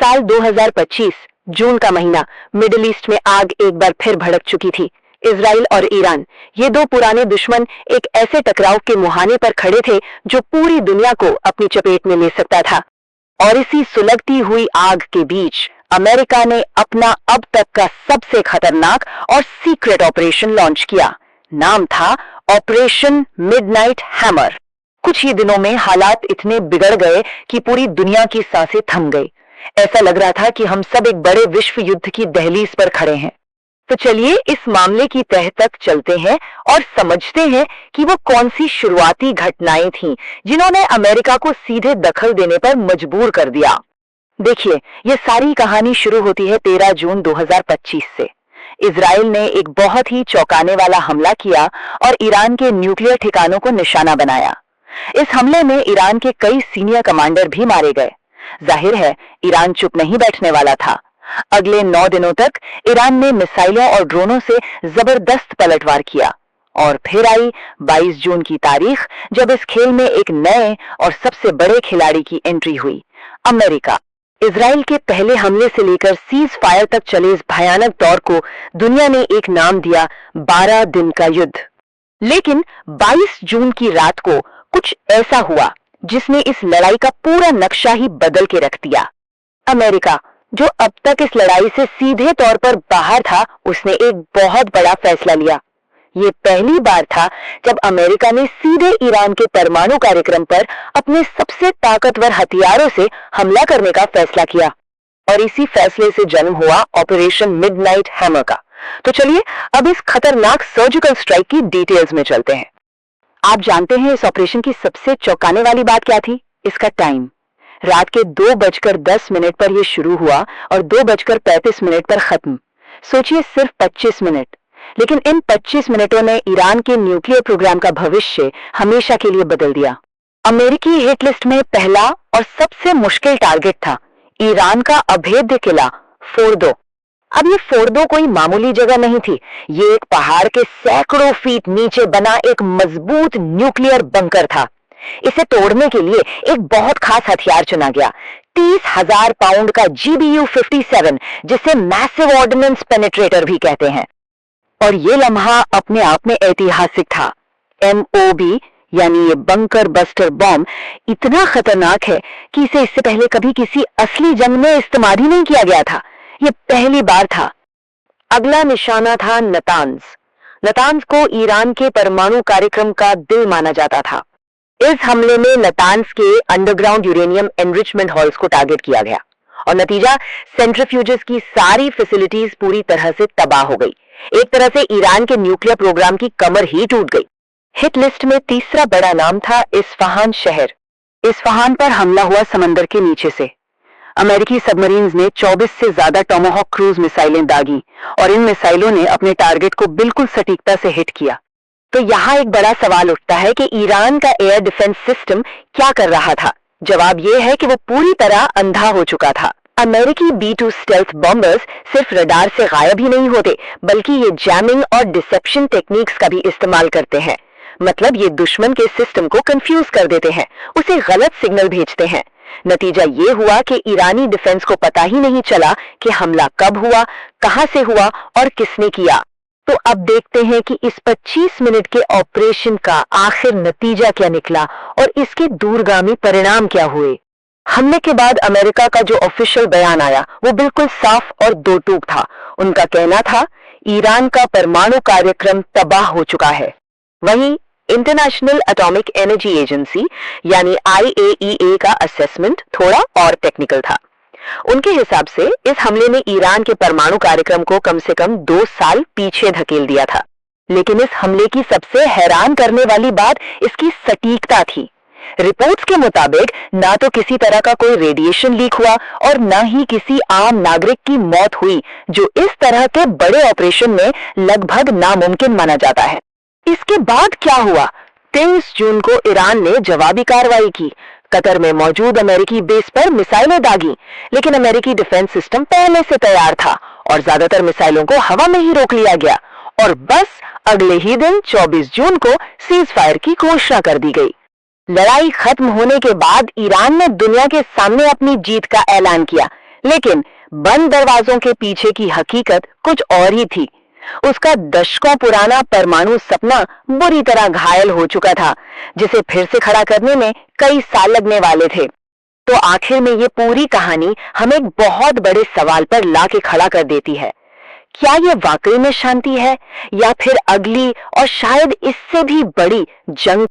साल 2025 जून का महीना, मिडिल ईस्ट में आग एक बार फिर भड़क चुकी थी। इजराइल और ईरान, ये दो पुराने दुश्मन एक ऐसे टकराव के मुहाने पर खड़े थे जो पूरी दुनिया को अपनी चपेट में ले सकता था। और इसी सुलगती हुई आग के बीच अमेरिका ने अपना अब तक का सबसे खतरनाक और सीक्रेट ऑपरेशन लॉन्च किया। नाम था ऑपरेशन मिडनाइट हैमर। कुछ ही दिनों में हालात इतने बिगड़ गए कि पूरी दुनिया की सांसें थम गई। ऐसा लग रहा था कि हम सब एक बड़े विश्व युद्ध की दहलीज पर खड़े हैं। तो चलिए इस मामले की तह तक चलते हैं और समझते हैं कि वो कौन सी शुरुआती घटनाएं थीं जिन्होंने अमेरिका को सीधे दखल देने पर मजबूर कर दिया। देखिए, ये सारी कहानी शुरू होती है 13 जून 2025 से। इजराइल ने एक बहुत ही चौंकाने वाला हमला किया और ईरान के न्यूक्लियर ठिकानों को निशाना बनाया। इस हमले में ईरान के कई सीनियर कमांडर भी मारे गए। जाहिर है, ईरान चुप नहीं बैठने वाला था। अगले 9 दिनों तक ईरान ने मिसाइलों और ड्रोनों से जबरदस्त पलटवार किया। और फिर आई 22 जून की तारीख, जब इस खेल में एक नए और सबसे बड़े खिलाड़ी की एंट्री हुई, अमेरिका। इजराइल के पहले हमले से लेकर सीज फायर तक चले इस भयानक दौर को दुनिया ने एक नाम दिया, 12 दिन का युद्ध। लेकिन 22 जून की रात को कुछ ऐसा हुआ जिसने इस लड़ाई का पूरा नक्शा ही बदल के रख दिया। अमेरिका, जो अब तक इस लड़ाई से सीधे तौर पर बाहर था, उसने एक बहुत बड़ा फैसला लिया। ये पहली बार था जब अमेरिका ने सीधे ईरान के परमाणु कार्यक्रम पर अपने सबसे ताकतवर हथियारों से हमला करने का फैसला किया। और इसी फैसले से जन्म हुआ ऑपरेशन मिडनाइट हैमर का। तो चलिए अब इस खतरनाक सर्जिकल स्ट्राइक की डिटेल्स में चलते हैं। आप जानते हैं इस ऑपरेशन की सबसे चौंकाने वाली बात क्या थी? इसका टाइम। रात के 2:10 पर यह शुरू हुआ और 2:35 पर खत्म। सोचिए, सिर्फ 25 मिनट। लेकिन इन 25 मिनटों ने ईरान के न्यूक्लियर प्रोग्राम का भविष्य हमेशा के लिए बदल दिया। अमेरिकी हिट लिस्ट में पहला और सबसे मुश्किल टारगेट था ईरान का अभेद्य किला फोर्दो। अब ये फोर्दो कोई मामूली जगह नहीं थी। ये एक पहाड़ के सैकड़ों फीट नीचे बना एक मजबूत न्यूक्लियर बंकर था। इसे तोड़ने के लिए एक बहुत खास हथियार चुना गया, 30,000 पाउंड का GBU-57, जिसे मैसिव ऑर्डिनेंस पेनिट्रेटर भी कहते हैं। और ये लम्हा अपने आप में ऐतिहासिक था। MOB यानी ये बंकर बस्टर बॉम्ब इतना खतरनाक है कि इसे इससे पहले कभी किसी असली जंग में इस्तेमाल ही नहीं किया गया था। ये पहली बार था। अगला निशाना था नतान्ज। नतान्ज को ईरान के परमाणु कार्यक्रम का दिल माना जाता था। इस हमले में नतान्ज के अंडरग्राउंड यूरेनियम एनरिचमेंट हॉल्स को टारगेट किया गया और नतीजा, सेंट्रीफ्यूजेस की सारी फैसिलिटीज पूरी तरह से तबाह हो गई। एक तरह से ईरान के न्यूक्लियर प्रोग्राम की कमर ही टूट गई। हिट लिस्ट में तीसरा बड़ा नाम था इस्फहान शहर। इस्फहान पर हमला हुआ समंदर के नीचे से। अमेरिकी सबमरीन्स ने 24 से ज्यादा टोमाहॉक क्रूज मिसाइलें दागी और इन मिसाइलों ने अपने टारगेट को बिल्कुल सटीकता से हिट किया। तो यहाँ एक बड़ा सवाल उठता है कि ईरान का एयर डिफेंस सिस्टम क्या कर रहा था? जवाब यह है कि वो पूरी तरह अंधा हो चुका था। अमेरिकी B-2 स्टेल्थ बॉम्बर्स सिर्फ रडार से गायब ही नहीं होते, बल्कि ये जैमिंग और डिसेप्शन टेक्निक्स का भी इस्तेमाल करते हैं। मतलब ये दुश्मन के सिस्टम को कंफ्यूज कर देते हैं, उसे गलत सिग्नल भेजते हैं। नतीजा ये हुआ कि ईरानी डिफेंस को पता ही नहीं चला कि हमला कब हुआ, कहां से हुआ और किसने किया। तो अब देखते हैं कि इस 25 मिनट के ऑपरेशन का आखिर नतीजा क्या निकला और इसके दूरगामी परिणाम क्या हुए। हमले के बाद अमेरिका का जो ऑफिशियल बयान आया वो बिल्कुल साफ और दो टूक था। उनका कहना था, ईरान का परमाणु कार्यक्रम तबाह हो चुका है। वहीं इंटरनेशनल एटॉमिक एनर्जी एजेंसी यानी IAEA का असेसमेंट थोड़ा और टेक्निकल था। उनके हिसाब से इस हमले ने ईरान के परमाणु कार्यक्रम को कम से कम 2 साल पीछे धकेल दिया था। लेकिन इस हमले की सबसे हैरान करने वाली बात इसकी सटीकता थी। रिपोर्ट्स के मुताबिक ना तो किसी तरह का कोई रेडिएशन लीक हुआ और ना ही किसी आम नागरिक की मौत हुई, जो इस तरह के बड़े ऑपरेशन में लगभग नामुमकिन माना जाता है। इसके बाद क्या हुआ? 23 जून को ईरान ने जवाबी कार्रवाई की। कतर में मौजूद अमेरिकी बेस पर मिसाइलें दागी, लेकिन अमेरिकी डिफेंस सिस्टम पहले से तैयार था और ज्यादातर मिसाइलों को हवा में ही रोक लिया गया। और बस अगले ही दिन 24 जून को सीज फायर की घोषणा कर दी गई। लड़ाई खत्म होने के बाद ईरान ने दुनिया के सामने अपनी जीत का ऐलान किया, लेकिन बंद दरवाजों के पीछे की हकीकत कुछ और ही थी। उसका दशकों पुराना परमाणु सपना बुरी तरह घायल हो चुका था, जिसे फिर से खड़ा करने में कई साल लगने वाले थे। तो आखिर में ये पूरी कहानी हमें एक बहुत बड़े सवाल पर ला के खड़ा कर देती है। क्या ये वाकई में शांति है, या फिर अगली और शायद इससे भी बड़ी जंग